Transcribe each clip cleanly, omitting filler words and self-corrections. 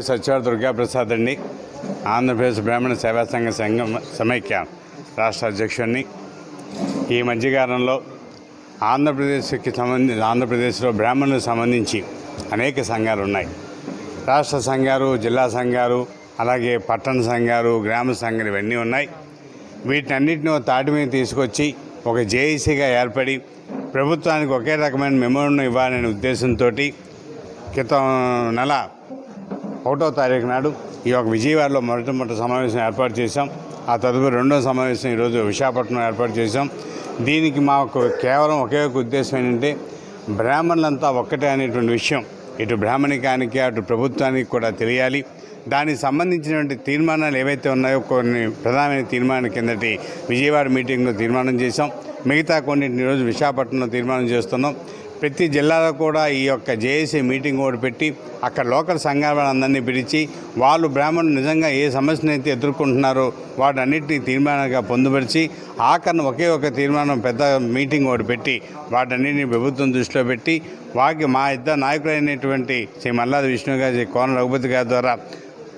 పేరు సత్యవాడ దుర్గాప్రసాద్ అండి. ఆంధ్రప్రదేశ్ బ్రాహ్మణ సేవా సంఘం సమైక్య రాష్ట్ర అధ్యక్షుడిని. ఈ మధ్యకాలంలో ఆంధ్రప్రదేశ్లో బ్రాహ్మణులకు సంబంధించి అనేక సంఘాలు ఉన్నాయి. రాష్ట్ర సంఘాలు, జిల్లా సంఘాలు, అలాగే పట్టణ సంఘాలు, గ్రామ సంఘాలు ఇవన్నీ ఉన్నాయి. వీటన్నిటిని తాటి మీద తీసుకొచ్చి ఒక జేఏసీగా ఏర్పడి ప్రభుత్వానికి ఒకే రకమైన మెమోరండం ఇవ్వాలనే ఉద్దేశంతో క్రితం నెల 1వ తారీఖు నాడు ఈ యొక్క విజయవాడలో మొదటి సమావేశం ఏర్పాటు చేశాం. ఆ తదుపరి 2వ సమావేశం ఈరోజు విశాఖపట్నం ఏర్పాటు చేశాం. దీనికి మాకు కేవలం ఒకే ఒక ఉద్దేశం ఏంటంటే బ్రాహ్మణులంతా ఒక్కటే అనేటువంటి విషయం ఇటు బ్రాహ్మణికానికి అటు ప్రభుత్వానికి కూడా తెలియాలి. దానికి సంబంధించినటువంటి తీర్మానాలు ఏవైతే ఉన్నాయో కొన్ని ప్రధానమైన తీర్మానం కిందటి విజయవాడ మీటింగ్లో తీర్మానం చేశాం. మిగతా కొన్నింటిని ఈరోజు విశాఖపట్నంలో తీర్మానం చేస్తున్నాం. ప్రతి జిల్లాలో కూడా ఈ యొక్క జేఏసీ మీటింగ్ ఒకటి పెట్టి అక్కడ లోకల్ సంఘాలందరినీ పిలిచి వాళ్ళు బ్రాహ్మణులు నిజంగా ఏ సమస్యను అయితే ఎదుర్కొంటున్నారో వాటన్నిటిని తీర్మానంగా పొందుపరిచి ఆఖరణ ఒకే ఒక తీర్మానం పెద్ద మీటింగ్ ఒకటి పెట్టి వాటన్నిటిని ప్రభుత్వం దృష్టిలో పెట్టి వాకి మా ఇద్దరు నాయకులైనటువంటి శ్రీ మల్లాది విష్ణు గారి కోన రఘుపతి గారి ద్వారా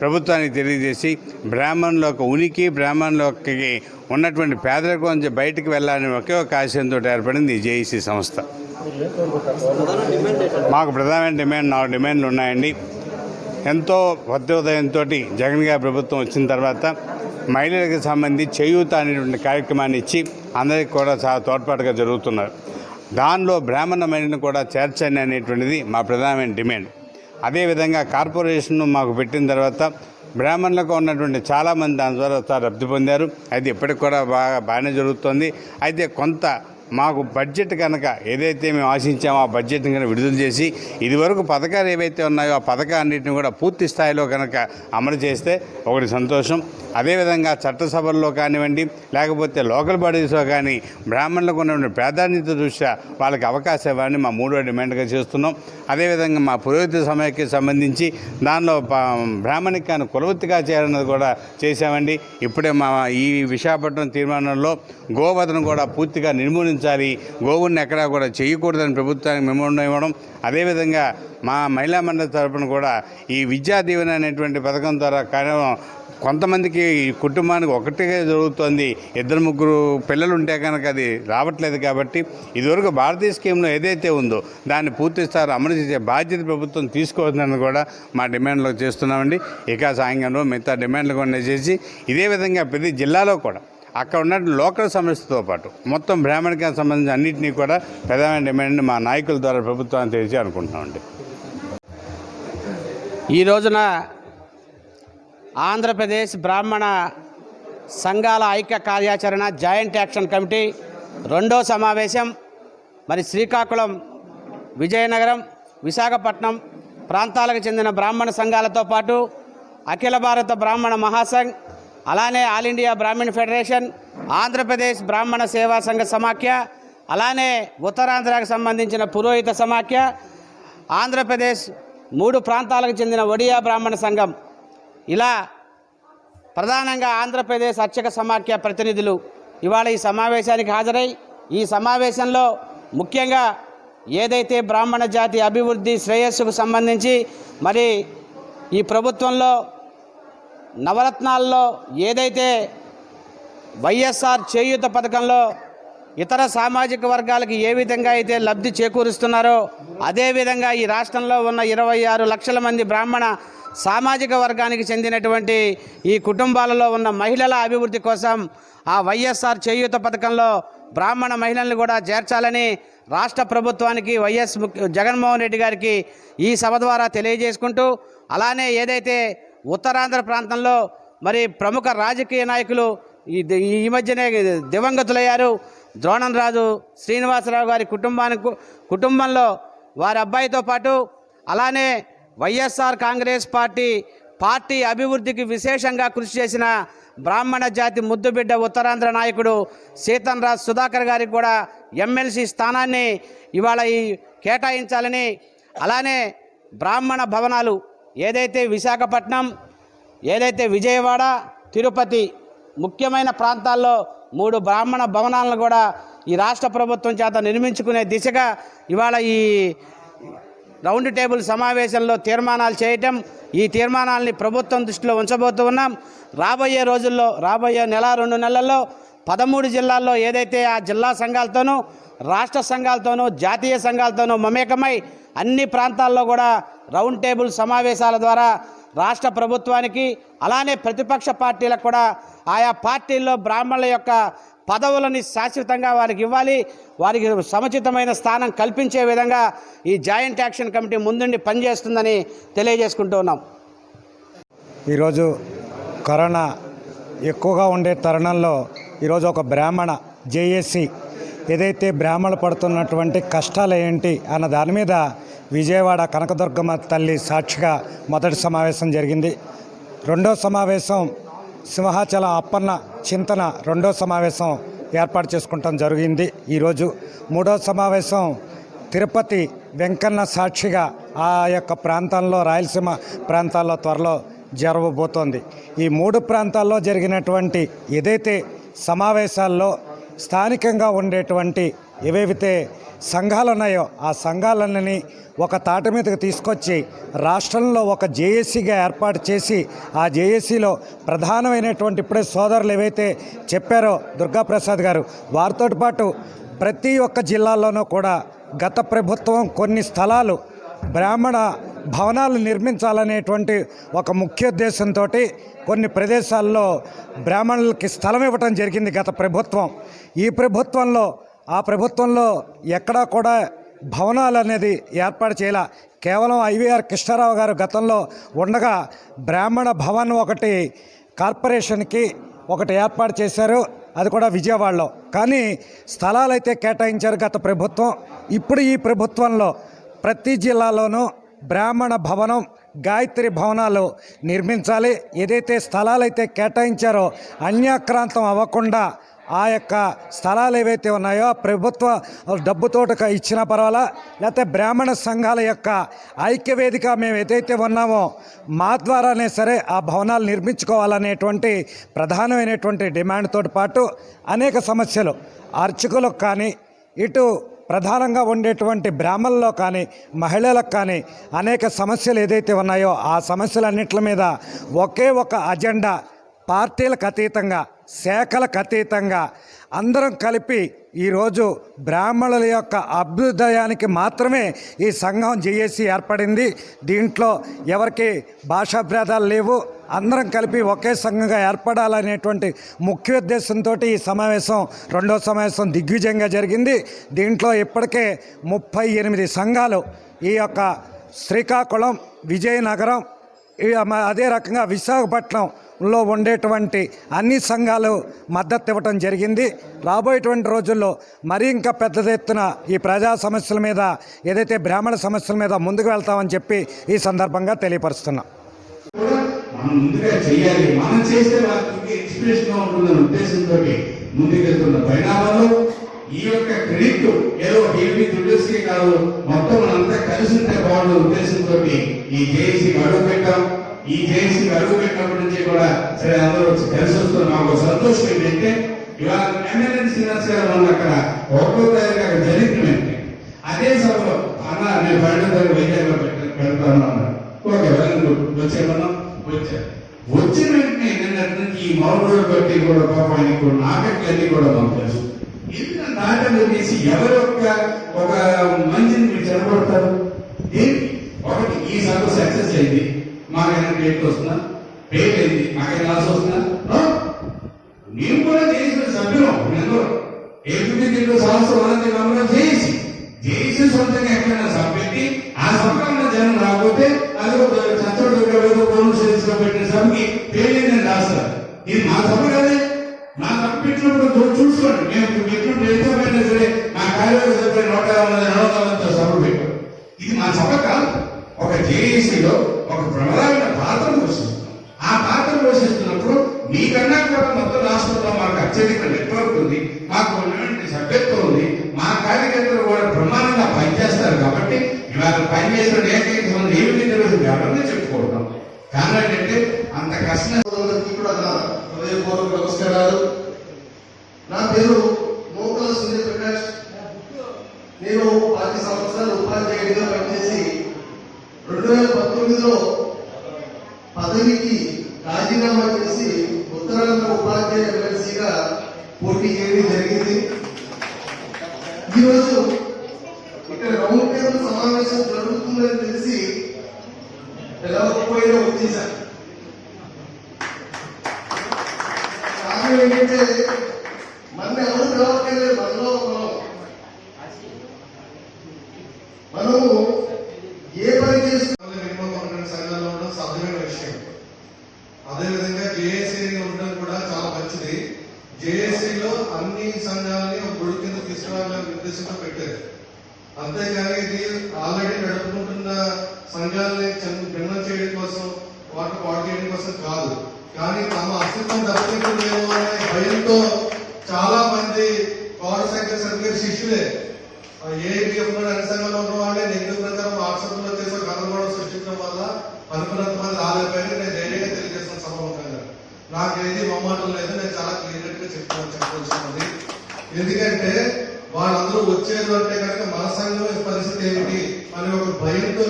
ప్రభుత్వానికి తెలియజేసి బ్రాహ్మణుల యొక్క ఉనికి, బ్రాహ్మణులకి ఉన్నటువంటి పేదరికం నుంచి బయటికి వెళ్ళాలని ఒకే ఒక ఆశయంతో ఏర్పడింది ఈ జేఏసీ సంస్థ. మాకు ప్రధానమైన 4 డిమాండ్లు ఉన్నాయండి. ఎంతో భద్రోదయంతో జగన్ గారి ప్రభుత్వం వచ్చిన తర్వాత మహిళలకు సంబంధించి చేయూత అనేటువంటి కార్యక్రమాన్ని ఇచ్చి అందరికీ కూడా చాలా తోడ్పాటుగా జరుగుతున్నారు. దానిలో బ్రాహ్మణ మహిళను కూడా చేర్చండి అనేటువంటిది మా ప్రధానమైన డిమాండ్. అదేవిధంగా కార్పొరేషన్ మాకు పెట్టిన తర్వాత బ్రాహ్మణులకు ఉన్నటువంటి చాలామంది దాని ద్వారా లబ్ధి పొందారు. అయితే ఇప్పటికి కూడా బాగానే జరుగుతుంది. అయితే కొంత మాకు బడ్జెట్ కనుక ఏదైతే మేము ఆశించామో ఆ బడ్జెట్ని కనుక విడుదల చేసి ఇదివరకు పథకాలు ఏవైతే ఉన్నాయో ఆ పథకాలన్నింటినీ కూడా పూర్తి స్థాయిలో కనుక అమలు చేస్తే ఒకటి సంతోషం. అదేవిధంగా చట్టసభల్లో కానివ్వండి లేకపోతే లోకల్ బాడీస్లో కానీ బ్రాహ్మణులకు ఉన్నటువంటి ప్రాధాన్యత దృష్ట్యా వాళ్ళకి అవకాశం ఇవ్వాలని మా 3వ డిమాండ్గా చేస్తున్నాం. అదేవిధంగా మా పురోహిత సమైక్యకి సంబంధించి దానిలో బ్రాహ్మణికాన్ని కులవృత్తిగా చేయాలన్నది కూడా చేశామండి. ఇప్పుడే మా ఈ విశాఖపట్నం తీర్మానంలో గోవధను కూడా పూర్తిగా నిర్మూలించాలి, గోవుని ఎక్కడా కూడా చేయకూడదని ప్రభుత్వానికి మెమోరండం ఇవ్వడం. అదేవిధంగా మా మహిళా మండలి తరపున కూడా ఈ విద్యా దీవెన అనేటువంటి పథకం ద్వారా కేవలం కొంతమందికి కుటుంబానికి ఒకటిగా జరుగుతుంది. 2-3 పిల్లలు ఉంటే కనుక అది రావట్లేదు. కాబట్టి ఇదివరకు భారతీయ స్కీమ్లో ఏదైతే ఉందో దాన్ని పూర్తి స్థాయిలో అమలు చేసే బాధ్యత ప్రభుత్వం తీసుకోవద్దని కూడా మా డిమాండ్లో చేస్తున్నామండి. ఇక సాయంత్రంలో మిగతా డిమాండ్లు కూడా చేసి ఇదే విధంగా ప్రతి జిల్లాలో కూడా అక్కడ ఉన్న లోకల్ సమస్యతో పాటు మొత్తం బ్రాహ్మణికానికి సంబంధించిన అన్నింటినీ కూడా ప్రధాన డిమాండ్ మా నాయకుల ద్వారా ప్రభుత్వాన్ని తెలిసి అనుకుంటున్నామండి. ఈ రోజున ఆంధ్రప్రదేశ్ బ్రాహ్మణ సంఘాల ఐక్య కార్యాచరణ జాయింట్ యాక్షన్ కమిటీ 2వ సమావేశం మరి శ్రీకాకుళం, విజయనగరం, విశాఖపట్నం ప్రాంతాలకు చెందిన బ్రాహ్మణ సంఘాలతో పాటు అఖిల భారత బ్రాహ్మణ మహాసంఘ్, అలానే all India Brahmana federation, Andhra Pradesh బ్రాహ్మణ సేవా సంఘ సమాఖ్య, అలానే ఉత్తరాంధ్రకు సంబంధించిన పురోహిత సమాఖ్య, ఆంధ్రప్రదేశ్ 3 ప్రాంతాలకు చెందిన ఒడియా బ్రాహ్మణ సంఘం, ఇలా ప్రధానంగా ఆంధ్రప్రదేశ్ అర్చక సమాఖ్య ప్రతినిధులు ఇవాళ ఈ సమావేశానికి హాజరై ఈ సమావేశంలో ముఖ్యంగా ఏదైతే బ్రాహ్మణ జాతి అభివృద్ధి శ్రేయస్సుకు సంబంధించి మరి ఈ ప్రభుత్వంలో నవరత్నాల్లో ఏదైతే వైఎస్ఆర్ చేయూత పథకంలో ఇతర సామాజిక వర్గాలకు ఏ విధంగా అయితే లబ్ధి చేకూరుస్తున్నారో అదేవిధంగా ఈ రాష్ట్రంలో ఉన్న 26 లక్షల మంది బ్రాహ్మణ సామాజిక వర్గానికి చెందినటువంటి ఈ కుటుంబాలలో ఉన్న మహిళల అభివృద్ధి కోసం ఆ వైఎస్ఆర్ చేయూత పథకంలో బ్రాహ్మణ మహిళలను కూడా చేర్చాలని రాష్ట్ర ప్రభుత్వానికి వైఎస్ జగన్మోహన్ రెడ్డి గారికి ఈ సభ ద్వారా తెలియజేసుకుంటూ, అలానే ఏదైతే ఉత్తరాంధ్ర ప్రాంతంలో మరి ప్రముఖ రాజకీయ నాయకులు ఈ మధ్యనే దివంగతులయ్యారు ద్రోణంరాజు శ్రీనివాసరావు గారి కుటుంబంలో వారి అబ్బాయితో పాటు అలానే వైఎస్ఆర్ కాంగ్రెస్ పార్టీ అభివృద్ధికి విశేషంగా కృషి చేసిన బ్రాహ్మణ జాతి ముద్దుబిడ్డ ఉత్తరాంధ్ర నాయకుడు సీతంరాజ్ సుధాకర్ గారికి కూడా ఎమ్మెల్సీ స్థానాన్ని ఇవాళ కేటాయించాలని, అలానే బ్రాహ్మణ భవనాలు ఏదైతే విశాఖపట్నం, ఏదైతే విజయవాడ, తిరుపతి ముఖ్యమైన ప్రాంతాల్లో 3 బ్రాహ్మణ భవనాలను కూడా ఈ రాష్ట్ర ప్రభుత్వం చేత నిర్మించుకునే దిశగా ఇవాళ ఈ రౌండ్ టేబుల్ సమావేశంలో తీర్మానాలు చేయటం, ఈ తీర్మానాలని ప్రభుత్వం దృష్టిలో ఉంచబోతూ ఉన్నాం. రాబోయే రోజుల్లో, రాబోయే నెల 2 నెలల్లో 13 జిల్లాల్లో ఏదైతే ఆ జిల్లా సంఘాలతోనూ, రాష్ట్ర సంఘాలతోనూ, జాతీయ సంఘాలతోనూ మమేకమై అన్ని ప్రాంతాల్లో కూడా రౌండ్ టేబుల్ సమావేశాల ద్వారా రాష్ట్ర ప్రభుత్వానికి, అలానే ప్రతిపక్ష పార్టీలకు కూడా ఆయా పార్టీల్లో బ్రాహ్మణుల యొక్క పదవులని శాశ్వతంగా వారికి ఇవ్వాలి, వారికి సముచితమైన స్థానం కల్పించే విధంగా ఈ జాయింట్ యాక్షన్ కమిటీ ముందుండి పనిచేస్తుందని తెలియజేసుకుంటూ ఉన్నాం. ఈరోజు కరోనా ఎక్కువగా ఉండే తరుణంలో ఈరోజు ఒక బ్రాహ్మణ జేఏసీ ఏదైతే బ్రాహ్మణులు పడుతున్నటువంటి కష్టాలు ఏంటి అన్న దాని మీద విజయవాడ కనకదుర్గమ్మ తల్లి సాక్షిగా మొదటి సమావేశం జరిగింది. రెండో సమావేశం సింహాచలం అప్పన్న చింతన రెండో సమావేశం ఏర్పాటు చేసుకుంటాం జరిగింది. ఈరోజు మూడో సమావేశం తిరుపతి వెంకన్న సాక్షిగా ఆ యొక్క ప్రాంతాల్లో, రాయలసీమ ప్రాంతాల్లో త్వరలో జరగబోతోంది. ఈ 3 ప్రాంతాల్లో జరిగినటువంటి ఏదైతే సమావేశాల్లో స్థానికంగా ఉండేటువంటి ఏవేవితే సంఘాలు ఉన్నాయో ఆ సంఘాలన్నీ ఒక తాట మీదకి తీసుకొచ్చి రాష్ట్రంలో ఒక జేఏసీగా ఏర్పాటు చేసి, ఆ జేఏసీలో ప్రధానమైనటువంటి ఇప్పుడే సోదరులు ఏవైతే చెప్పారో దుర్గాప్రసాద్ గారు, వారితో పాటు ప్రతి ఒక్క జిల్లాలోనూ కూడా గత ప్రభుత్వం కొన్ని స్థలాలు బ్రాహ్మణ భవనాలు నిర్మించాలనేటువంటి ఒక ముఖ్యోద్దేశంతో కొన్ని ప్రదేశాల్లో బ్రాహ్మణులకి స్థలం ఇవ్వటం జరిగింది గత ప్రభుత్వం. ఈ ప్రభుత్వంలో, ఆ ప్రభుత్వంలో ఎక్కడా కూడా భవనాలు అనేది ఏర్పాటు చేయాల. కేవలం ఐవీఆర్ కృష్ణారావు గారు గతంలో ఉండగా బ్రాహ్మణ భవన్ ఒకటి కార్పొరేషన్కి ఒకటి ఏర్పాటు చేశారు, అది కూడా విజయవాడలో. కానీ స్థలాలు అయితే కేటాయించారు గత ప్రభుత్వం. ఇప్పుడు ఈ ప్రభుత్వంలో ప్రతి జిల్లాలోనూ బ్రాహ్మణ భవనం, గాయత్రి భవనాలు నిర్మించాలి. ఏదైతే స్థలాలు అయితే కేటాయించారో అన్యాక్రాంతం అవ్వకుండా ఆ యొక్క స్థలాలు ఏవైతే ఉన్నాయో ప్రభుత్వ డబ్బుతో ఇచ్చినా పర్వాలా, లేకపోతే బ్రాహ్మణ సంఘాల యొక్క ఐక్యవేదిక మేము ఏదైతే ఉన్నామో మా ద్వారానే సరే ఆ భవనాలు నిర్మించుకోవాలనేటువంటి ప్రధానమైనటువంటి డిమాండ్తో పాటు అనేక సమస్యలు అర్చకులకు కానీ, ఇటు ప్రధానంగా ఉండేటువంటి బ్రాహ్మణుల్లో కానీ, మహిళలకు కానీ అనేక సమస్యలు ఏదైతే ఉన్నాయో ఆ సమస్యలన్నింటి మీద ఒకే ఒక అజెండా, పార్టీలకు అతీతంగా, శాఖలకు అతీతంగా అందరం కలిపి ఈరోజు బ్రాహ్మణుల యొక్క అభ్యుదయానికి మాత్రమే ఈ సంఘం జేఏసీ ఏర్పడింది. దీంట్లో ఎవరికి భాషాభేదాలు లేవు, అందరం కలిపి ఒకే సంఘంగా ఏర్పడాలనేటువంటి ముఖ్యోద్దేశంతో ఈ సమావేశం, రెండో సమావేశం దిగ్విజయంగా జరిగింది. దీంట్లో ఇప్పటికే 38 సంఘాలు ఈ యొక్క శ్రీకాకుళం, విజయనగరం, అదే రకంగా విశాఖపట్నంలో ఉండేటువంటి అన్ని సంఘాలు మద్దతు ఇవ్వటం జరిగింది. రాబోయేటువంటి రోజుల్లో మరీ ఇంకా పెద్ద ఎత్తున ఈ ప్రజా సమస్యల మీద, ఏదైతే బ్రాహ్మణ సమస్యల మీద ముందుకు వెళ్తామని చెప్పి ఈ సందర్భంగా తెలియపరుస్తున్నాం. మనం ముందుగా చేయాలి, మనం చేస్తే వాళ్ళకి ఇన్స్పిరేషన్ ఉంటుందనే ఉద్దేశంతో ముందుకెళ్తున్న పరిణామాల్లో ఈ యొక్క క్రెడిట్ ఏదో ఏపీ దుడ్డస్కి కాదు, మొత్తం మనంతా కలిసి ఉంటే బాగుండే ఉద్దేశంతో ఈ జేఏసీకి అడుగు పెట్టాం. ఈ జేఏసీకి అడుగు పెట్టినప్పటి నుంచి కూడా సరే అందరూ కలిసి వస్తున్న మాకు సంతోషం ఏంటంటే ఇవాళ ఎమ్మెల్యే శ్రీనివాస్ గారు మొన్న అక్కడ 1వ తారీఖు అక్కడ జరిగింది. అదే సభలో అన్న నేను 12వ తారీఖు వైజాగ్లో పెడతాను అన్నారు. ఓకే వచ్చేమన్నా వచ్చారు. వచ్చిన వెంటనే ఏంటంటే ఈ మౌడు బట్టి కూడా పాపానికి నాటకాలన్నీ కూడా మాకు తెలుసు. ఎందుకంటే నాటకాలు చేసి ఎవరు ఒక మంచిని మీరు చెడగొడతారు. ఒకటి ఈ సభ సక్సెస్ అయింది, మాకైనా పేరు వస్తుందా, పేరు అయింది, మాకైనా లాస్ వస్తుందా? మేము కూడా చేసిన సభ్యులం. ఏపీ దీంట్లో సంవత్సరం ఉన్నది మమ్మల్ని చేసి సొంతంగా ఎక్కడైనా సభ పెట్టి ఆ సభలో జనం రాకపోతే అది ఒక చచ్చోడు పోలీసులో పెట్టిన సభకి పేరు రాస్తారు. ఇది మా సభ కాదే. మా సభ పెట్టినప్పుడు చూసుకోండి, మేము పెట్టినప్పుడు ఎంత పోయినా సరే మా కార్యవర్గ సభ్యులు 150 సభ పెట్టాం. ఇది మా సభ కాదు. ఒక జేఏసీలో ఒక ప్రబలమైన పాత్ర పోషిస్తున్నాం. ఆ పాత్ర పోషిస్తున్నప్పుడు మీకన్నా కూడా మొత్తం రాష్ట్రంలో మాకు అత్యధిక నెట్వర్క్ ఉంది, మాకు సభ్యత్వం ఉంది, మా కార్యకర్తలు కూడా బ్రహ్మాండంగా పనిచేస్తారు. కాబట్టి ఇవాళ పనిచేసిన ఏకైక ఏమిటి తెలుసు ఎవరన్నా చెప్పుకుంటాం. కారణం ఏంటంటే అంత కష్టం. హృదయపూర్వక నమస్కారాలు. నా పేరు మోకల సూర్యప్రకాష్. నేను 10 సంవత్సరాలు ఉపాధ్యాయుడిగా పనిచేసి వస్తుందని తెలిసి పిలవకపోయినా వచ్చేసాను. కారణం ఏంటంటే మన ఎవరు పిలవట్లేదు, మనము ఏ పని చేసుకున్నా మినిమం 12 సంఘాల్లో ఉండడం సాధ్యమైన విషయం. అదేవిధంగా జేఏసీ ఉండడం కూడా చాలా మంచిది. జేఏసీలో అన్ని సంఘాలని ఒక గుడి కింద తీసుకురావాలని ఉద్దేశంతో పెట్టారు. అంతేగాని ఇది ఆల్రెడీ నడుపుకుంటున్న సంఘాలని భిన్నం చేయడం కోసం, వాటిని పాడు చేయడం కోసం కాదు. కానీ తమ అస్తిత్వం దెబ్బతింటుందేమో అనే భయంతో చాలా మంది పౌర సంఖ్య సర్టిఫికేట్ శిష్యులే ఏబిఎఫ్ అన్ని సంఘాల్లో ఉన్న వాళ్ళే నెగిటివ్ ప్రకారం వాట్సాప్ లో చేసే గందరగోళం సృష్టించడం వల్ల అనుకున్నంత మంది రాలేకపోయినా నేను ధైర్యంగా తెలియజేస్తాను సభాముఖంగా. నాకేది మొమ్మాటం లేదు, నేను చాలా క్లియర్ గా చెప్పవలసినది. ఎందుకంటే వాళ్ళందరూ వచ్చేది అంటే కనుక మన సంఘం పరిస్థితి ఏమిటి అనే ఒక భయంతో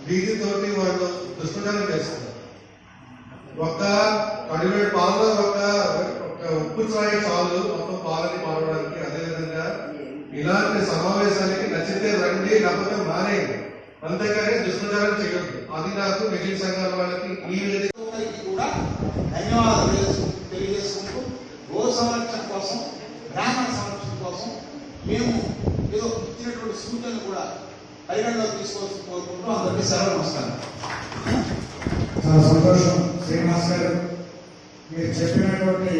భీతితోటి వాళ్ళు దుష్ప్రచారం చేస్తున్నారు. ఒక్క కడివేడు పాలలో ఒక ఉప్పు ఛాయ్ చాలు మొత్తం పాలని పాడడానికి. అదేవిధంగా ఇలాంటి సమావేశానికి నచ్చితే రండి, లేకపోతే మానేయండి, అంతేకాని దుష్ప్రచారం చేయొద్దు. అది నాకు మిగిలిన సంఘాల వాళ్ళకి ఈ కూడా ధన్యవాదాలు తెలియజేసుకుంటూ గో సంరక్షణ కోసం, బ్రాహ్మణ సంరక్షణ కోసం మేము ఏదో ఇచ్చినటువంటి సూచనలు కూడా పరిగణలోకి తీసుకోవాల్సి కోరుకుంటూ అందరికీ సెలవు. నమస్కారం. చాలా సంతోషం శ్రీనివాస్ గారు, మీరు చెప్పినటువంటి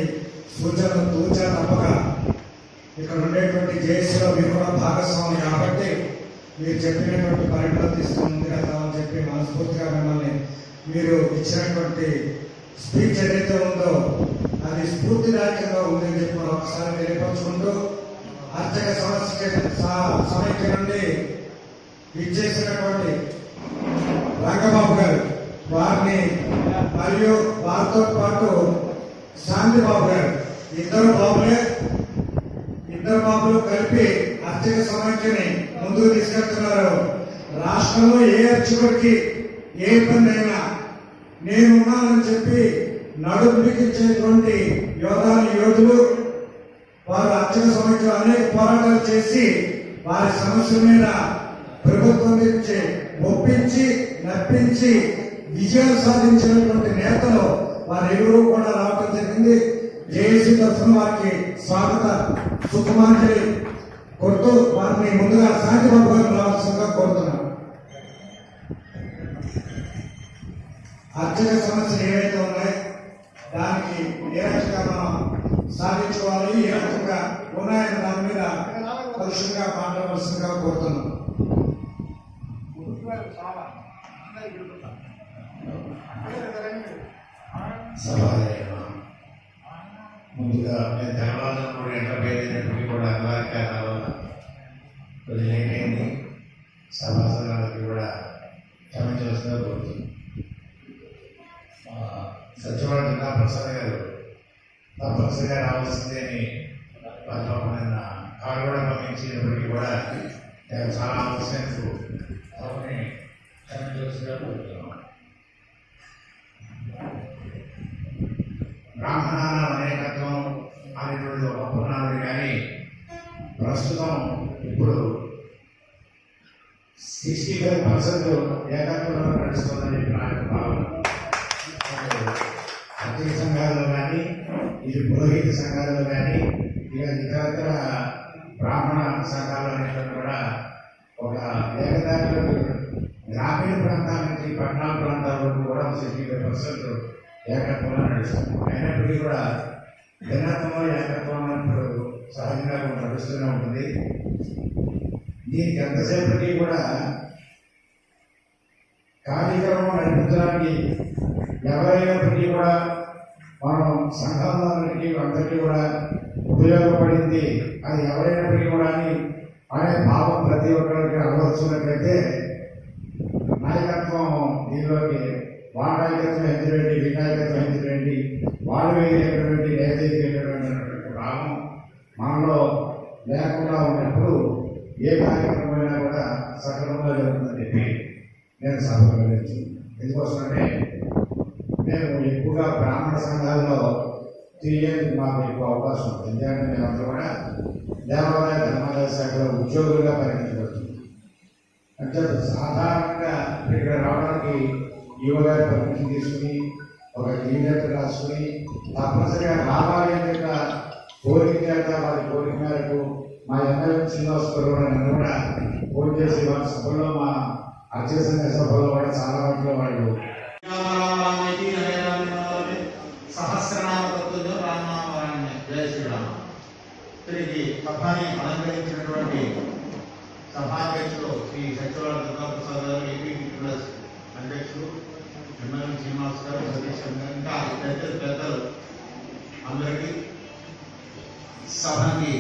సూచనలు తూచా తప్పక ఇక్కడ ఉండేటువంటి జేఏసీలో మీరు కూడా భాగస్వామి కాబట్టి మీరు చెప్పినటువంటి పరిగణలో తీసుకుని ముందుకెళ్తామని చెప్పి మనస్ఫూర్తిగా మిమ్మల్ని, మీరు ఇచ్చినటువంటి స్పీచ్ ఏదైతే ఉందో అది స్ఫూర్తిదాయకంగా ఉందని చెప్పి మనం ఒకసారి తెలియపరుచుకుంటూ, అర్చక సమైక్య నుండి ఇచ్చేసినటువంటి రంగబాబు గారు వారిని మరియు వారితో పాటు శాంతిబాబు గారు, ఇద్దరు బాబులు కలిపి అర్చక సమైక్యని ముందుకు తీసుకెళ్తున్నారు. రాష్ట్రంలో ఏ అర్చకుడికి ఏ ఇబ్బంది అయినా నేనున్నానని చెప్పి నడుము బిగించేటువంటి యోధులు వారు అర్చక సమైక్యలో అనేక పోరాటాలు చేసి వారి సమస్యల మీద ప్రభుత్వం నుంచి ఒప్పించి నప్పించి విజయాలు సాధించినటువంటి నేతలు వారు ఎవరూ కూడా రావడం జరిగింది. జేఏసీ తరఫున వారికి స్వాగత సుఖమాంజలి కొడుతూ వారిని ముందుగా శాంతిబాబు గారు రావాల్సిందిగా కోరుతున్నాను. అర్చక సమస్యలు ఏవైతే ఉన్నాయో దానికి ఏ రకంగా మనం సాధించుకోవాలి, ఏ రకంగా ఉన్నాయని దాని మీద పరుషంగా మాట్లాడవలసిందిగా కోరుతున్నాం. ముందుగా నేను తెల్లవారుజామున కూడా ఎంటర్ బయలుదేరినప్పటికీ కూడా అనివార్య కారణాల వల్ల కొద్దిగా లేట్ అయింది. సభాసదాలకి కూడా క్షమించవలసిందిగా కోరుతుంది. సచివాలయం జిల్లా ప్రసాద్ గారు తప్పనిసరిగా రావాల్సిందే అని పాపమైన కారు కూడా పంపించినప్పటికీ కూడా నేను చాలా ఆలస్యంకు అవన్నీ క్షమించవలసిందిగా కోరుతున్నాను. బ్రాహ్మణాల అనేకత్వం అనేటువంటి ఒక పునాది కానీ ప్రస్తుతం ఇప్పుడు 65% ఏకత్వంలో నడుస్తుందని నా యొక్క భావన. అర్చక సంఘాల్లో కానీ, ఇది పురోహిత సంఘాల్లో కానీ, ఇక ఇతరత్ర బ్రాహ్మణ సంఘాలు అనేటువంటి కూడా ఒక ఏకదాటిలో గ్రామీణ ప్రాంతాల నుంచి పట్టణాల ప్రాంతాల వరకు కూడా 65% ఏకత్వంలో నడుస్తుంది. అయినప్పటికీ కూడా భిన్నత్వంలో ఏకత్వం ఇప్పుడు సహజంగా నడుస్తూనే ఉంటుంది. దీనికి ఎంతసేపటికి కూడా కార్యక్రమం నడిపించడానికి ఎవరైనప్పటికీ కూడా మనం సంఘాలకి అందరికీ కూడా ఉపయోగపడింది అది ఎవరైనప్పటికీ కూడా అనే భావం ప్రతి ఒక్కరికి అలవరుచున్నట్లయితే నాయకత్వం దీనిలోకి వాళ్ళ నాయకత్వం ఎందుకండి, వీ నాయకత్వం ఎందుకండి, వాళ్ళు వేయటువంటి నేతటువంటి భావం మనలో లేకుండా ఉన్నప్పుడు ఏ కార్యక్రమమైనా కూడా సక్రమంగా జరుగుతుందని చెప్పి నేను సభలో గురించి. ఎందుకోసమంటే మేము ఎక్కువగా బ్రాహ్మణ సంఘాల్లో తిరిగేందుకు మాకు ఎక్కువ అవకాశం ఉంది. ఎందుకంటే మేమంతా కూడా దేవాలయ ధర్మాదాయ శాఖలో ఉద్యోగులుగా పరిగణించబడుతుంది. అంటే సాధారణంగా ఇక్కడ రావడానికి ఈవో గారి పర్మిషన్ తీసుకుని ఒక జీవితం రాసుకుని తప్పనిసరిగా రావాలి అనే కోరిక చేత వారి కోరిక మేరకు మా ఎమ్మెల్యే శ్రీనివాసరావు నన్ను కూడా ఫోన్ చేసి వారి సభలో మా అక్షయ సంఘ సభలో కూడా చాలా వాటిలో వాళ్ళు సహస్రనామతో రామనామాన్ని జయ శ్రీరామ. తిరిగి సభని అలంకరించినటువంటి సభాధ్యక్షులు శ్రీ సచివాలయ దుర్గాప్రసాద్ గారు, ఏపీ ట్రస్ట్ అధ్యక్షులు ఎమ్మెల్యే శ్రీనివాస్ గారు, సతీష్ గారు, ఇంకా పెద్దలు అందరికీ సభకి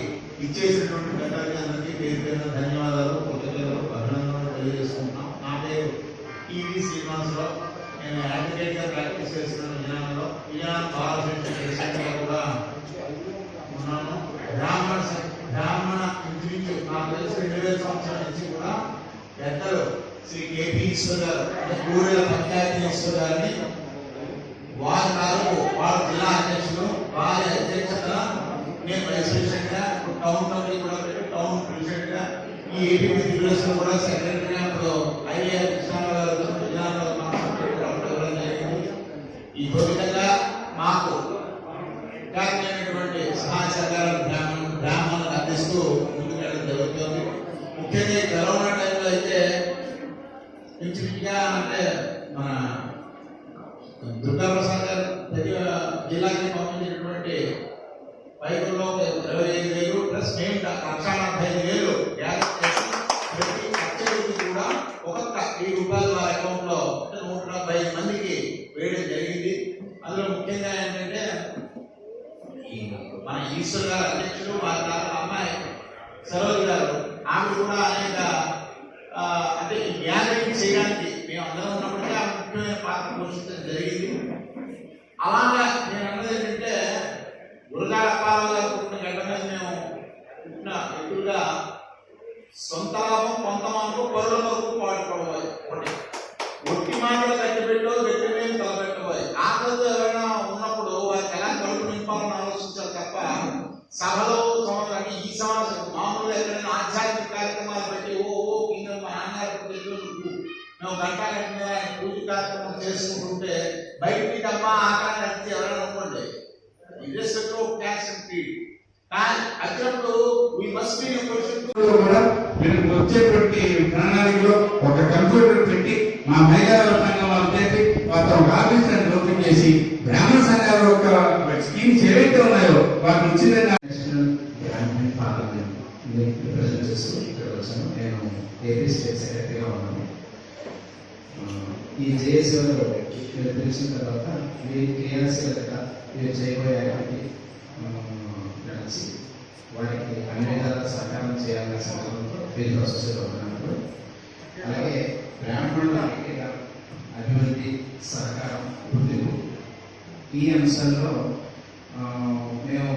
ఇచ్చేసినటువంటి పెద్దలకి అందరికీ పేరు పేరున ధన్యవాదాలు, కృతజ్ఞతలు, అభినందనలు తెలియజేసుకుంటున్నాం. నా పేరు టీవీ శ్రీనివాసరావు. నేను అడ్వకేట్ గా ప్రాక్టీస్ చేస్తున్నాను విజయనగరంలో. విజయనగరం బార్ అసోసియేషన్ కూడా ఉన్నాను. బ్రాహ్మణ ఇంచుమించు నాకు తెలిసి 2000 సంవత్సరాల నుంచి కూడా పెద్దలు శ్రీ కేపీ ఈశ్వర్ గారు, అంటే కూరేల పంచాయతీ ఈశ్వర్ గారిని వారి తాలూకు వారి జిల్లా అధ్యక్షులు, వారి అధ్యక్షత నేను వైస్ ప్రెసిడెంట్ గా, టౌన్ కమిటీ కూడా పెట్టి టౌన్ ప్రెసిడెంట్ గా, ఈ ఏపీ జిల్లా కూడా సెక్రటరీగా ఇప్పుడు ఐఏఆర్ కృష్ణారావు గారు విజయనగరంలో ఈ విధంగా మాకు కారణమైనటువంటి సహాయ సహకారాలు బ్రాహ్మణులకు అందిస్తూ ముందుకెళ్ళడం జరుగుతుంది. ముఖ్యంగా కరోనా టైంలో అయితే ఇంచుమించుగా అంటే మన దుర్గాప్రసాద్ గారు జిల్లాకి పంపించినటువంటి పైపుల్లో 25,000 ప్లస్ మేము 1,45,000 ప్రతి అర్చకుడికి కూడా ఒక్కొక్క ₹1,000 వారి అకౌంట్ లో 175 మందికి వేయడం జరిగింది. అందులో ముఖ్యంగా ఏంటంటే మన ఈశ్వర్ గారు అధ్యక్షులు, వారి అమ్మాయి సరోజ్ గారు, ఆమె కూడా అనేక అంటే ఈ గ్యాదరింగ్ చేయడానికి మేము అందరం ఉన్నప్పటికీ ఆమె ముఖ్యమైన పాత్ర పోషించడం జరిగింది. అలాగా నేను అన్నది ఏంటంటే గురజాడ అప్పారావు గారు పుట్టిన గడ్డ మీద మేము పుట్టిన ఎక్కువగా సొంత లాభం కొంత మాకు పరుల వరకు పాటుపడబోయే ఒకటి ఒట్టి మాటలు కట్టిపెట్టో గట్టి మీద తలపెట్టబోయే ఆకలితో ఎవరైనా ఉన్నప్పుడు వారికి ఎలా కడుపు నింపాలని ఆలోచించాలి తప్ప సభలో సంవత్సరాన్ని ఈ సంవత్సరం మామూలుగా ఎక్కడైనా ఆధ్యాత్మిక కార్యక్రమాలు పెట్టి ఓ ఇంకా మా నాన్నగారు మేము గంట గంట పూజ కార్యక్రమం చేసుకుంటుంటే బయటికి తప్ప ఆకలి కట్టి ఎవరైనా అనుకోండి irrespective of caste and creed. కానీ అప్పుడు we must be in a position to కూడా మీరు వచ్చేటువంటి ప్రణాళికలో ఒక కంప్యూటర్ పెట్టి మా మహిళా సంఘం వాళ్ళు చెప్పి వారితో ఒక ఆఫీస్ ఓపెన్ చేసి బ్రాహ్మణ సంఘాల యొక్క స్కీమ్స్ ఏవైతే ఉన్నాయో వాటిని ఇచ్చిందని రిప్రజెంట్ చేస్తూ ఇక్కడ వచ్చాను. నేను ఏపీ స్టేట్ సెక్రటరీగా ఉన్నాను. ఈ జేఏసీలో మీరు తెలిసిన తర్వాత మీరు కేఆర్సీ కదా మీరు చేయబోయే యాక్టివిటీ నడిచి వారికి అన్ని విధాల సహకారం చేయాలనే సందర్భంతో ఫీల్డ్ అసోసియేట్ అవుతున్నప్పుడు అలాగే బ్రాహ్మణుల ఐక్యత, అభివృద్ధి, సహకారం, గుర్తింపు ఈ అంశాల్లో మేము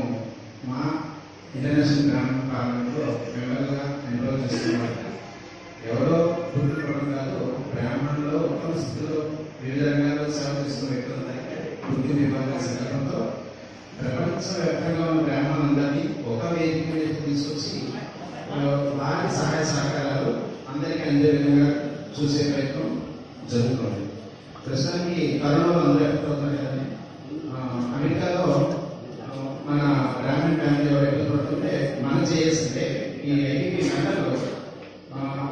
మా ఇంటర్నేషనల్ బ్రాహ్మణ పార్లమెంట్లో మెంబర్గా ఎన్రోల్ చేస్తున్నమాట ఎవరో గుర్తుపడడం కాదు. బ్రాహ్మణుల్లో ఉత్తమ స్థితిలో వివిధ రంగాల్లో సేవ చేస్తున్న వ్యక్తులందరికీ గుర్తింపు ఇవ్వాలనే సందర్భంతో ప్రపంచవ్యాప్తంగా ఉన్న బ్రాహ్మణులందరినీ ఒక వేదిక మీద తీసుకొచ్చి వారి సహాయ సహకారాలు అందరికీ అందే విధంగా చూసే ప్రయత్నం జరుగుతుంది. ప్రస్తుతానికి కరోనాలో అందరూ ఎఫెక్ట్ అవుతున్నారు కదండి. అమెరికాలో మన బ్రాహ్మణ ఫ్యామిలీ ఎవరైతే పడుతుంటే మనం చేయాల్సిందే ఈ ఐటీపీ మెంబర్లు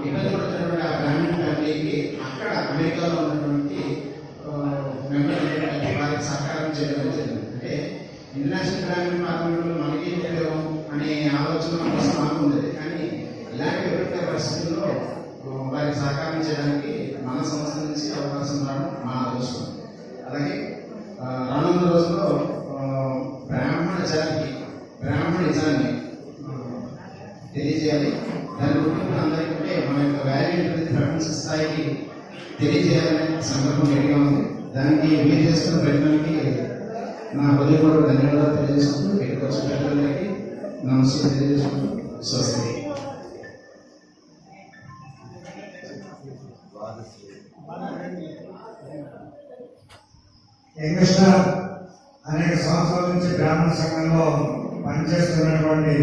ఇబ్బంది పడుతున్నటువంటి ఆ బ్రాహ్మణ ఫ్యామిలీకి అక్కడ అమెరికాలో ఉన్నటువంటి మెంబర్లు వారికి సహకారం చేయడం జరిగింది. అంటే ఇంటర్నేషనల్ బ్రాహ్మణ పార్లమెంట్లో మనకి తెలియదు అనే ఆలోచన కోసం మాకు ఉండేది. కానీ ఇలాంటి విపరీత పరిస్థితుల్లో వారికి సహకారం చేయడానికి మన సంస్థ నుంచి అవకాశం రావడం మా అదృష్టం. అలాగే రానున్న రోజుల్లో బ్రాహ్మణ జాతికి బ్రాహ్మణిజాన్ని తెలియజేయాలి. దాని గురించి అందరికంటే మన యొక్క వాల్యూ ప్రపంచ స్థాయికి తెలియజేయాలనే సందర్భం రెడీగా ఉంది. దానికి మీరు చేస్తున్న ప్రయత్నానికి నా హృదయపూర్వక ధన్యవాదాలు తెలియజేసుకుంటూ ఇక్కడికి వచ్చిన పెద్దలకి నమస్కారం తెలియజేసుకుంటూ స్వస్తి. యంగ్స్టర్ అనేక సంవత్సరాల నుంచి బ్రాహ్మణ సంఘంలో పనిచేస్తున్నటువంటి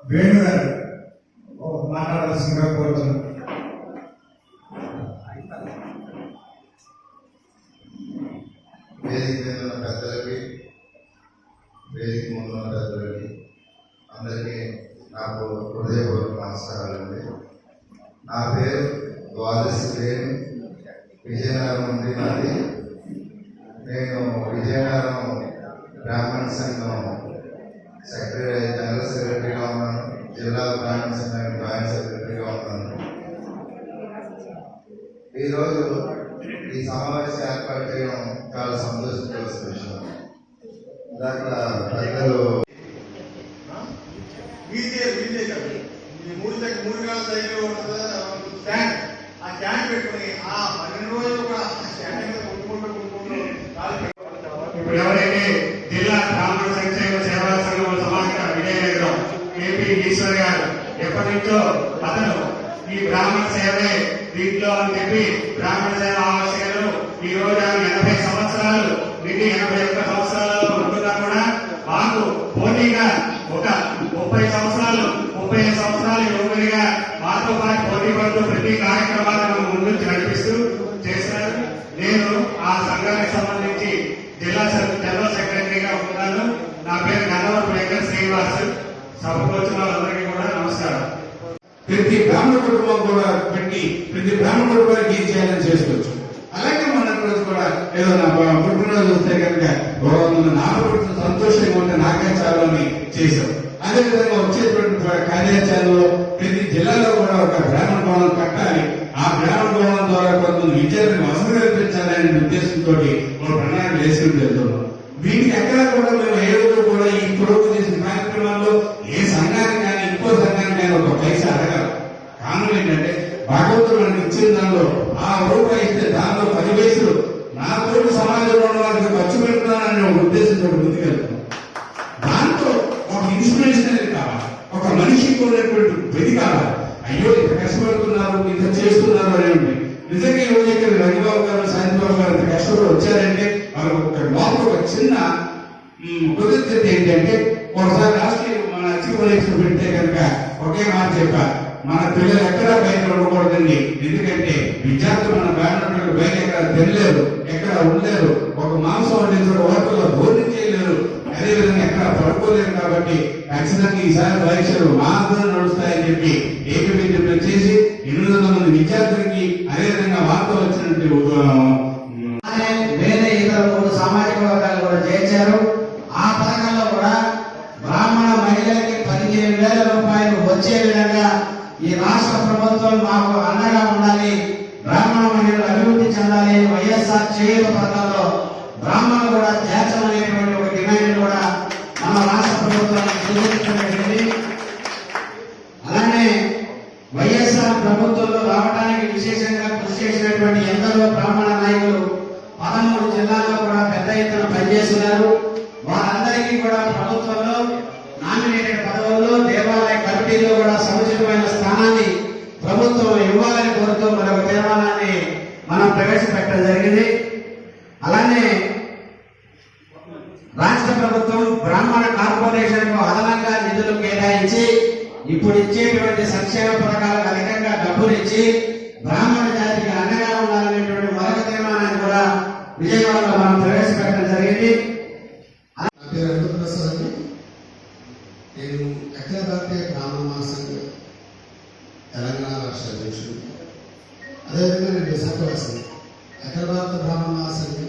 వేణు గారు మాట్లాడాల్సిందిగా కోరుతున్నాను. నా పేరు ద్వాదశి వేణు, విజయనగరం నుండి నాది. నేను విజయనగరం బ్రాహ్మణ సంఘం జనరల్ సెక్రటరీగా ఉన్నాను. జిల్లా బ్రాహ్మణ సంఘం జాయింట్ సెక్రటరీగా ఉన్నాను. ఈరోజు ఈ సమావేశం ఏర్పాటు చేయడం చాలా సంతోషించవలసిన విషయం. దాంట్లో పెద్దలు వీధే కదా, ఈ మూడు కాల సైకిల్ ఉంటుంది స్టాండ్, ఆ స్టాండ్ పెట్టుకుని ఆ 12 రోజులు కూడా ఆ స్టాండ్ మీద కొట్టుకుంటూ ఇప్పుడు ఎవరైతే జిల్లా బ్రాహ్మణ సంక్షేమ సేవా సంఘం సమాఖ్య విజయనగరం ఏపీ ఈశ్వర్ గారు ఎప్పటి నుంచో అతను ఈ బ్రాహ్మణ సేవే దీంట్లో అని చెప్పి బ్రాహ్మణ సేవ ఆవశ్యకతలు ఈ రోజు 80 సంవత్సరాలు నిండి 81 సంవత్సరాలలో ఉంటున్నా కూడా మాకు పోటీగా ఒక 30 సంవత్సరాలు 35 సంవత్సరాలు యువకుడిగా మాతో పాటు పోటీ పడుతూ ప్రతి కార్యక్రమాలను ముందుకు నడిపిస్తూ చేస్తారు. నేను ఆ సంఘానికి సంబంధించి జిల్లా జనరల్ సెక్రటరీగా ఉంటున్నాను. నా పేరు గన్నవరపు వెంకట శ్రీనివాస్. సభకు వచ్చిన వాళ్ళందరికీ కూడా నమస్కారం. ప్రతి బ్రాహ్మణ కుటుంబం కూడా పెట్టి ప్రతి బ్రాహ్మణ కుటుంబానికి ఏం చేయాలని చేసుకోవచ్చు. అలాగే మన రోజు కూడా ఏదో నా పుట్టినరోజు వస్తే కనుక నా పుట్టిన సంతోషంగా ఉంటే నాకే చాలు అని చేశాం. అదేవిధంగా వచ్చేటువంటి కార్యాచరణలో ప్రతి జిల్లాలో కూడా ఒక బ్రాహ్మణ భవనం కట్టాలి. ఆ బ్రాహ్మణ భవనం ద్వారా కొంతమంది విద్యార్థులకు అవసరం కల్పించాలనే ఉద్దేశంతో ఒక ప్రణాళిక వేసుకుని వెళ్తున్నాం. వీటికి ఎక్కడా కూడా మేము ఏ రోజు కూడా ఈ పొడుగు చేసిన కార్యక్రమాల్లో ఏ సంఘానికి కానీ ఇంకో సంఘానికి కానీ ఒక పైసా అడగాలి. కారణం ఏంటంటే భగవంతుడు మనకి ఇచ్చిన దానిలో ఆ రూపాయి ఇస్తే దానిలో 10 పైసలు నా తోటి సమాజంలో ఉన్న వారికి ఖర్చు పెడుతున్నాననే ఒక ఉద్దేశంతో ముందుకెళ్తున్నాం. దాంతో ఒక ఇన్స్పిరేషన్ అనేది కావాలి, ఒక మనిషికి ఉన్నటువంటి వెది కావాలి. అయ్యో ఇంత కష్టపడుతున్నారు, ఇంత చేస్తున్నారు అనేవి నిజంగా ఈ రోజు ఇక్కడ రవిబాబు గారు సాయంత్రబాబు గారు ఇంత కష్టపడి వచ్చారంటే వాళ్ళకి ఒక లోపల ఒక చిన్న కృతజ్ఞత ఏంటంటే ఒకసారి రాష్ట్రీయ మన అధిక పరీక్షలు పెడితే కనుక ఒకే మాట చెప్పారు, మన పిల్లలు ఎక్కడా బయట ఉండకూడదండి. ఎందుకంటే విద్యార్థులు మన బ్రాహ్మణులు బయట ఎక్కడ తినలేరు, ఎక్కడ ఉండలేరు, ఒక మాంసం వండించిన హోటల్లో భోజనం చేయలేరు, అదేవిధంగా ఎక్కడ పడుకోలేరు. కాబట్టి ఖచ్చితంగా ఈసారి పరీక్షలు మా అందరూ నడుస్తాయని చెప్పి ఏకీభూతం చేసి 800 మంది విద్యార్థులకి అదేవిధంగా వార్త వచ్చినట్టు వేరే ఇతర 3 సామాజిక వర్గాలు కూడా చేర్చారు. ఆ పథకంలో కూడా బ్రాహ్మణ మహిళలకి 15,000 రూపాయలు వచ్చే విధంగా ఈ రాష్ట్ర ప్రభుత్వం మాకు అండగా ఉండాలి, బ్రాహ్మణ మహిళలు అభివృద్ధి చెందాలి. వైఎస్ఆర్ చేయూత పథకంలో బ్రాహ్మణులు కూడా చేర్చమనేటువంటి ఒక డిమాండ్ కూడా మన రాష్ట్ర ప్రభుత్వానికి సూచించబడింది. అలానే వైఎస్ఆర్ ప్రభుత్వంలో రావడానికి విశేషంగా కృషి చేసినటువంటి ఎందరో బ్రాహ్మణ నాయకులు 13 జిల్లాల్లో కూడా పెద్ద ఎత్తున పనిచేస్తున్నారు. వారందరికీ కూడా ప్రభుత్వంలో నామినేటెడ్ పదవుల్లో దేవాలయ కమిటీలో కూడా సముచితమైన స్థానాన్ని ప్రభుత్వం ఇవ్వాలని కోరుతూ మరొక తీర్మానాన్ని మనం ప్రవేశపెట్టడం జరిగింది. అలానే రాష్ట్ర ప్రభుత్వం బ్రాహ్మణ కార్పొరేషన్ కు అదనంగా నిధులు కేటాయించి ఇప్పుడు ఇచ్చేటువంటి సంక్షేమ పథకాలకు అధికంగా డబ్బులు ఇచ్చి బ్రాహ్మణ జాతికి అండగా ఉండాలనేటువంటి మరొక తీర్మానాన్ని కూడా విజయవాడలో మనం ప్రవేశపెట్టడం జరిగింది. నా పేరు అనంత ప్రసాద్ అండి. నేను అఖిల భారతీయ బ్రాహ్మణ మహాసంఘ తెలంగాణ రాష్ట్ర అధ్యక్షుడు. అదేవిధంగా నేను విశాఖవాసి. అఖిల భారత బ్రాహ్మణ మహాసంఘ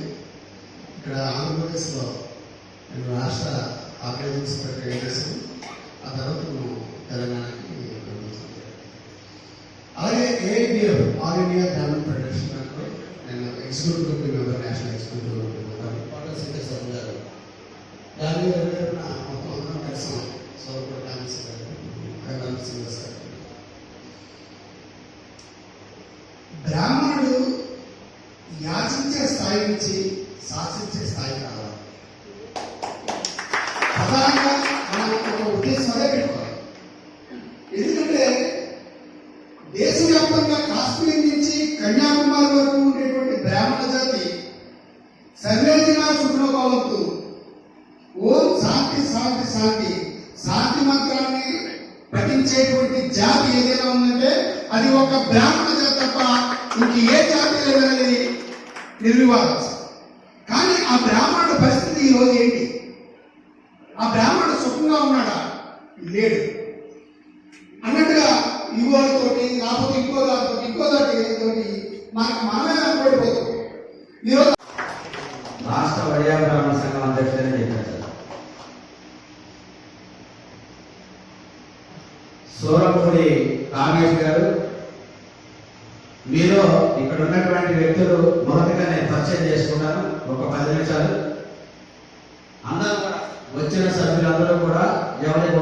ఇక్కడ ఆంధ్రప్రదేశ్లో నేను రాష్ట్ర ఆర్గనైజింగ్ సెక్రటరీ చేశాను. ఆ తర్వాత నేను తెలంగాణకి అలాగే AIBF all India Brahmana federation దాంట్లో నేను executive committee member, national executive committee member. Kotala Shankar గారు దాని మీద మొత్తం అందరం కలిసాం. సోదరుడు కాంగ్రెస్ గారు, శ్రీనివాస్ గారు. బ్రాహ్మణుడు యాచించే స్థాయి నుంచి శాసించే స్థాయికి రావాలి. ప్రధానంగా మనం ఒక ఉద్దేశం అదే పెట్టుకోవాలి. ఎందుకంటే దేశవ్యాప్తంగా కాశ్మీర్ నుంచి కన్యాకుమారి వరకు ఉండేటువంటి బ్రాహ్మణ జాతి సర్వేజన సుఖనోభవంతు ఓం శాంతి శాంతి శాంతి శాంతి మంత్రాన్ని పఠించేటువంటి జాతి ఏదైనా ఉందంటే అది ఒక బ్రాహ్మణ జాతి తప్ప ఇంక ఏ జాతి లేదనేది నిర్వివాదం. కానీ ఆ బ్రాహ్మణుడి పరిస్థితి ఈరోజు ఏంటి? ఆ బ్రాహ్మణుడు సుఖంగా ఉన్నాడా? లేడు. అన్నట్టుగా యువతోటి లేకపోతే ఇంకో మనమే ఓడిపోతాం. ఈరోజు రాష్ట్ర వడియా బ్రాహ్మణ సంఘం అధ్యక్షుడని చెప్పారు సార్. సూరపూడి కామేష్ గారు, మీరు ఇక్కడ ఉన్నటువంటి వ్యక్తులు మొదటగా నేను పరిచయం చేసుకున్నాను. ఒక 10 నిమిషాలు. అందరూ కూడా వచ్చిన సభ్యులందరూ కూడా ఎవరికి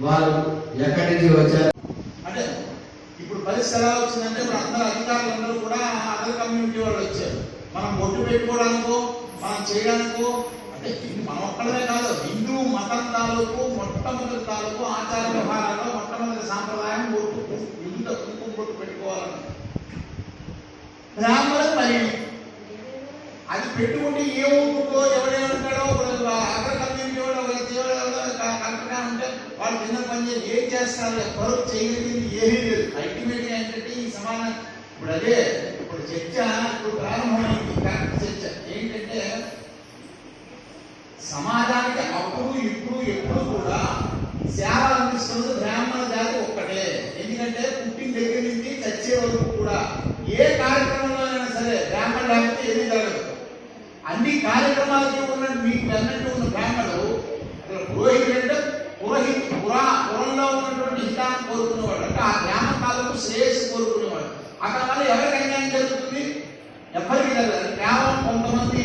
వాళ్ళు ఎక్కడి నుంచి వచ్చారు అంటే ఇప్పుడు పరిస్థితి ఎలా వచ్చిందంటే ఇప్పుడు అందరూ అధికారులందరూ కూడా అదర్ కమ్యూనిటీ వాళ్ళు వచ్చారు. మనం బొట్టు పెట్టుకోవడానికో మనం చేయడానికో అంటే ఇది మనం ఒక్కడమే కాదు, హిందూ మతం తాలూకు మొట్టమొదటి తాలూకు ఆచార వ్యవహారాల్లో మొట్టమొదటి సాంప్రదాయం బొట్టు, ఇంత కుంకుమ బొట్టు పెట్టుకోవాలని బ్రాహ్మణులకు మరి అది పెట్టుకుంటే ఏమవుతుందో ఎవడేమంటాడో అదర్ కమ్యూనిటీ వాడు కరెక్ట్గా ఉంటే వాళ్ళు కింద పని చేసి ఏం చేస్తారు, ఎవరు చేయగలిగింది ఏమీ లేదు. అల్టిమేట్గా ఏంటంటే ఈ సమానం ఇప్పుడు అదే ఇప్పుడు చర్చ ఇప్పుడు ప్రారంభమైంది. కరెక్ట్ చర్చ ఏంటంటే సమాజానికి అప్పుడు ఇప్పుడు ఎప్పుడు కూడా సేవ అందిస్తున్నది బ్రాహ్మణ జాతి ఒక్కటే. ఎందుకంటే పుట్టిన దగ్గర నుంచి చచ్చే వరకు కూడా ఏ కార్యక్రమంలో అయినా సరే బ్రాహ్మణ లేకపోతే ఏమీ జరగదు. అన్ని కార్యక్రమాలకి ఉన్న మీకు అన్నట్టు ఉన్న బ్రాహ్మణులు పురోహితుడు అంటే పురంలో ఉన్నటువంటి హితాన్ని కోరుకునేవాడు, అంటే ఆ గ్రామ కాలకు శ్రేయస్సు కోరుకునేవాడు. అక్కడ వల్ల ఎవరికి అన్యాయం జరుగుతుంది? ఎవరికి జరగదు. కేవలం కొంతమంది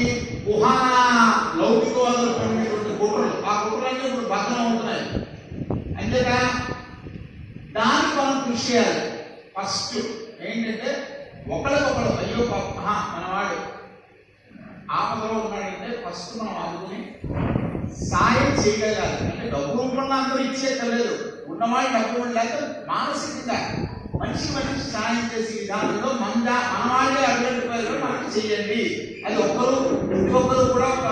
లౌకికవాదులటువంటి కుట్రలు, ఆ కుట్రలన్నీ ఇప్పుడు భగ్నం అవుతున్నాయి. అంతేకా దానికి మనం కృషి చేయాలి. ఫస్ట్ ఏంటంటే ఒకరికొకరు అయ్యో మనవాడు ఆపదలో ఉన్నాడంటే ఫస్ట్ మనం ఆదుకుని సాయం చేయగలగాలి. అంటే డబ్బు రూపంలో అందరూ ఇచ్చేక్కర్లేదు, ఉన్నవాళ్ళు డబ్బు లేక మానసికంగా మనిషి సాయం చేసే విధానంలో మనవాళ్ళే అడ్డంటిపోయారు మనకి చెయ్యండి. అది ప్రతి ఒక్కరు కూడా ఒక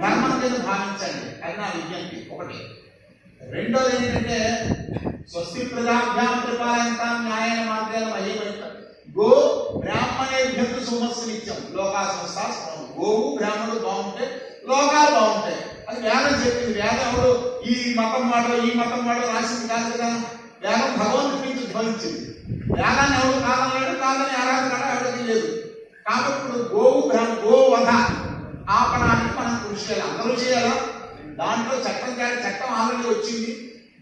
ధర్మం కింద భావించండి. అది నా విజ్ఞప్తి ఒకటి. రెండోది ఏంటంటే స్వస్తి ప్రజాభ్యాం కృపాయంతా న్యాయ మార్గాల మహిళ గో బ్రాహ్మణేభ్యం సుమస్సు నిత్యం లోకా సంస్థ. గోవు బ్రాహ్మణుడు బాగుంటే లోకాలు బాగుంటాయి. అది వేదం చెప్పింది. వేదం ఎవరు ఈ మతం వాడు రాసింది కాదు కదా. వేదం భగవంతుడి నుంచి ధ్వనించింది. వేదాన్ని ఎవరు కాదన్నాడు, కాదని ఆరాధన ఎవరికి లేదు. కాబట్టి ఇప్పుడు గోవధ ఆపడానికి మనం కృషి చేయాలి, అందరూ చేయాలా. దాంట్లో చట్టం ఆల్రెడీ వచ్చింది.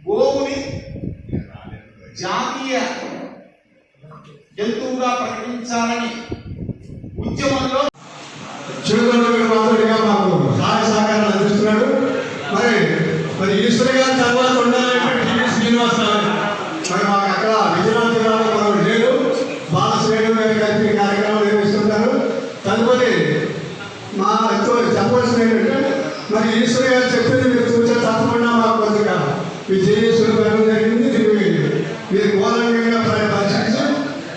గోవుని జాతీయ జంతువుగా ప్రకటించాలని ఉద్యమంలో చిరుగొండగా మాకు సహాయ సహకారాలు అందిస్తున్నాడు. మరి ఈశ్వరి గారి తర్వాత ఉండాలంటే శ్రీనివాసరావు మరి మాకు అక్కడ విజయనగరం జిల్లాలో మనం లేడు. బాలశ్రేణు గారి కలిపి కార్యక్రమాలు నిర్వహిస్తుంటారు. తదుపరి మా చెప్పవలసిన ఏంటంటే మరి ఈశ్వరి గారు చెప్పింది మీరు చూసే తప్పకుండా మాకు కొద్దిగా విజయేశ్వరి గారు జరిగింది. మీరు కూలంగా పరిశీలించి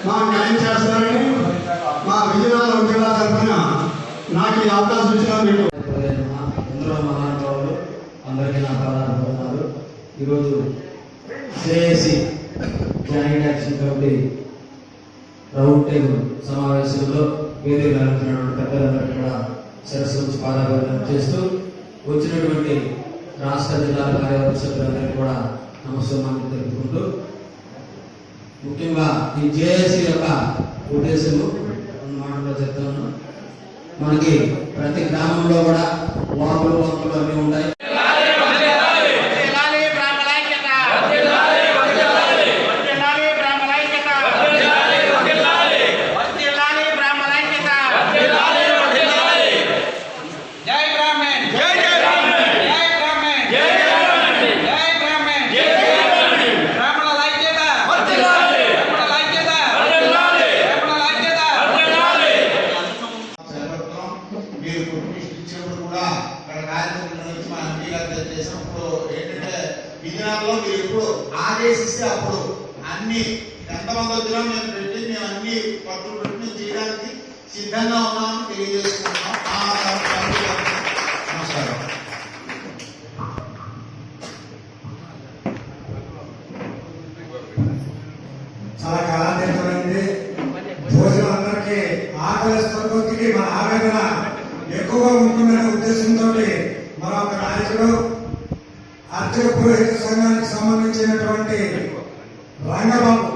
మాకు న్యాయం చేస్తారని మా విజయనగరం జిల్లా తరఫున నాకు ఈ అవకాశం ఇచ్చిన మీకు ఎందరో మహానుభావులు అందరికీ నా పాదాలు. ఈరోజు CIC joint action committee round table సమావేశంలో వేదిక నడుపుతున్నటువంటి పెద్దలందరికీ కూడా శిరస్సు నుంచి పాదాభివందనం చేస్తూ వచ్చినటువంటి రాష్ట్ర జిల్లాల కార్యవర్గ సభ్యులందరికీ కూడా నమస్కారం తెలుపుకుంటూ ముఖ్యంగా ఈ జేఏసీ యొక్క ఉద్దేశము మాటలో చెప్తాను. మనకి ప్రతి గ్రామంలో కూడా వాకులు అన్నీ ఉంటాయి. విజయనగరంలో మీరు ఎప్పుడు ఆదేశిస్తే అప్పుడు అన్ని ఎంతమంది వచ్చినా మేము పెట్టి మేము అన్ని పట్టులు పెట్టి చేయడానికి సిద్ధంగా ఉన్నామని తెలియజేసుకుంటున్నాం. నమస్కారం. చాలా కాలాతీతమైంది. భోజనం అందరికీ ఆకలిస్తున్నకి మన ఆవేదన ఎక్కువగా ఉంటుందనే ఉద్దేశంతో మన ఒక నాయకుడు అర్చక పురోహిత సంఘానికి సంబంధించినటువంటి రంగబాబు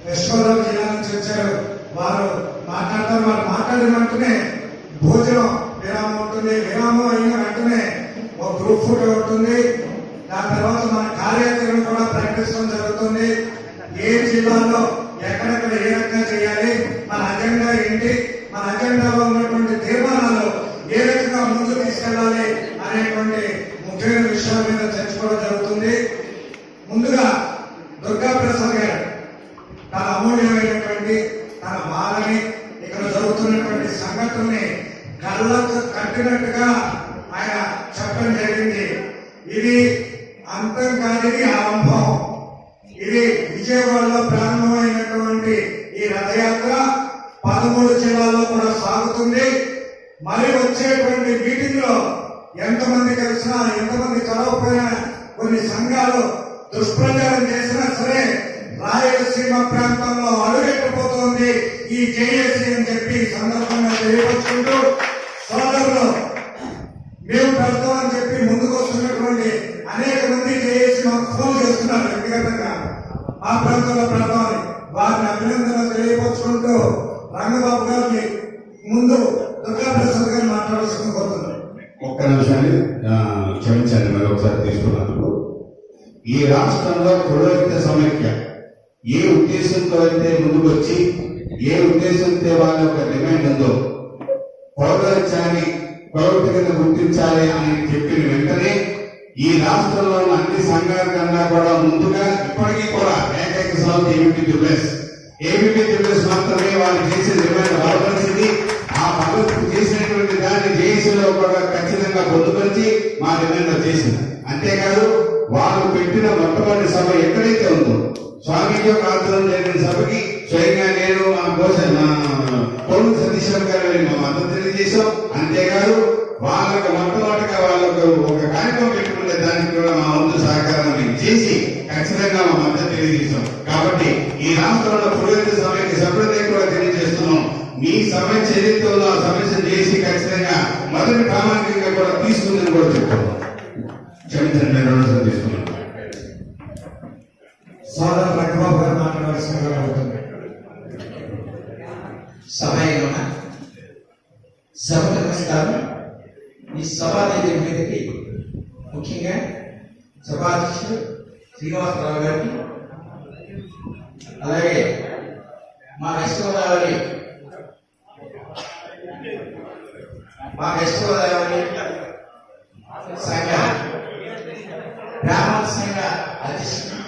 యశ్వరరావు జిల్లా నుంచి కార్యదర్శి వచ్చారు, వారు మాట్లాడతారు. వారు మాట్లాడిన వెంటనే భోజనం విరామం ఉంటుంది. విరామం అయిన వెంటనే ఒక గ్రూప్ ఫోటో ఉంటుంది. దాని తర్వాత మన కార్యాచరణ కూడా ప్రకటించడం జరుగుతుంది. ఏ జిల్లాలో ఎక్కడెక్కడ ఏ రకంగా చేయాలి, మన అజెండా ఏంటి, మన అజెండాలో ఉన్నటువంటి తీర్మానాలు ఏ రకంగా ముందుకు తీసుకెళ్లాలి అనేటువంటి ముఖ్యమైన విషయాల మీద చర్చ కూడా జరుగుతుంది. ముందుగా దుర్గా ప్రసాద్ గారు తన అమూల్యమైనటువంటి తన బాధని, ఇక్కడ జరుగుతున్నటువంటి సంఘటనని కళ్ళకు కట్టినట్టుగా ఆయన చెప్పడం జరిగింది. ఇది అంతం కాదు, ఇది ఆరంభం. ఇది విజయవాడలో ప్రారంభమైనటువంటి ఈ రథయాత్ర 13 జిల్లాల్లో కూడా సాగుతుంది. మరి వచ్చేటువంటి మీటింగ్ లో ఎంతమంది కలిసినా, ఎంతమంది కలవకపోయినా, కొన్ని సంఘాలు దుష్ప్రచారం చేసినా సరే రాయలసీమ ప్రాంతంలో అడుగెట్టబోతోంది ఈ జేఏసీ అని చెప్పి సందర్భంగా తెలియపరుచుకుంటూ, సోదరులు మేము పెడతామని చెప్పి ముందుకు వస్తున్నటువంటి అనేక మంది జేఏసీ మాకు ఫోన్ చేస్తున్నారు వ్యక్తిగతంగా ఆ ప్రాంతంలో పెడతామని. వారిని అభినందనలు తెలియపరుచుకుంటూ రంగబాబు గారికి ముందు దుర్గా ప్రసాద్ గారు మాట్లాడాల్సింది కోరుతున్నాను. ఒక్క నిమిషాన్ని క్షమించండి, మరి ఒకసారి తీసుకున్నందుకు. ఈ రాష్ట్రంలో పురోహిత సమైక్య ఏ ఉద్దేశంతో అయితే ముందుకు వచ్చి, ఏ ఉద్దేశంతో వాళ్ళ యొక్క డిమాండ్ ఉందో, పౌరత్యాన్ని పౌరత కింద గుర్తించాలి అని చెప్పిన వెంటనే ఈ రాష్ట్రంలో ఉన్న అన్ని సంఘాల కన్నా కూడా ముందుగా ఇప్పటికీ కూడా ఏకైక సంస్థ ఏబీపీ దివ్యస్ మాత్రమే వాళ్ళు చేసే డిమాండ్ బలపరిచింది. ఆ పద్ధతి చేసినటువంటి దాన్ని జేఏసీలో కూడా ఖచ్చితంగా పొందుపరిచి మా డిమాండ్ చేసింది. అంతేకాదు వాళ్ళు పెట్టిన మొట్టమొదటి సభ ఎక్కడైతే ఉందో స్వామీజీ ఆధ్వర్యం జరిగిన సభకి స్వయంగా నేను మా పౌరు సతీశ్వర్ గారు మా మద్దతు తెలియజేశాం. అంతేకాదు వాళ్ళకు మొట్టమొదటిగా వాళ్ళకు ఒక కార్యక్రమం పెట్టుకునే దానికి కూడా మా వంతు సహకారాన్ని చేసి ఖచ్చితంగా మా మద్దతు తెలియజేశాం. కాబట్టి ఈ రాష్ట్రంలో పురోహిత సమైక్య సభ్యులనే కూడా తెలియజేస్తున్నాం. మీ సమస్య ఏదైతే ఉందో ఆ సమస్యను చేసి ఖచ్చితంగా మొదటి ప్రామాణికంగా కూడా తీసుకుందని కూడా చెప్తాం. క్షమించండి, నేను రెండోసారి తీసుకున్నాను. సోదరు రంగబాబు గారు మాట్లాడాల్సిందిగా అవుతుంది. సమయంలో సభ నమస్కారం. ఈ సభా వేదిక మీదకి ముఖ్యంగా సభాధ్యక్షుడు శ్రీనివాసరావు గారికి, అలాగే మా వెస్ట్ గోదావరి సంఘ బ్రాహ్మణ సంఘ అధ్యక్షుడు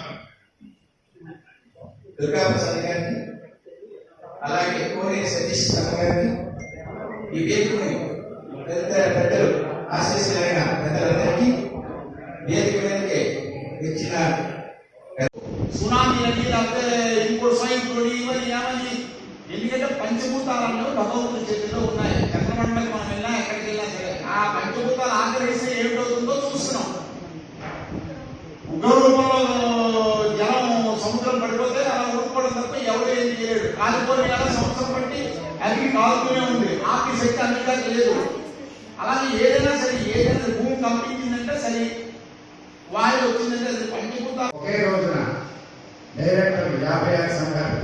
దుర్గా ప్రసాద్ గారికి, అలాగే కోనే సతీష్ గారికి, ఈ వేదికని పెద్దలు ఆశీస్సులైన పెద్దలందరికీ, వేదిక మీదకి వచ్చిన సునామీ అని లేకపోతే ఇంకోటి సైన్కోడి ఇవన్నీ ఏమని, ఎందుకంటే పంచభూతాలన్నీ భగవంతుడి చేతిలో ఉన్నాయి. చంద్రమండలికి మనం వెళ్ళినా ఎక్కడికి వెళ్ళినా సరే ఆ పంచభూతాలు ఆగ్రహిస్తే ఏమిటవుతుందో చూస్తున్నాం. ఉగ్ర రూపంలో జలం సముద్రం పడిపోతే అలా ఊరుకోవడం తప్ప ఎవరు ఏం చేయలేడు. కాలిపోయిన ఎలా సంవత్సరం బట్టి అది కాలుతూనే ఉంది. ఆపి శక్తి అందుకే లేదు. అలాగే ఏదైనా సరే, ఏదైనా భూమి కంపించిందంటే సరే, వాయు వచ్చిందంటే అది పంచభూతాలు. ఒకే రోజున డైరెక్టర్ 56 సంఘాలు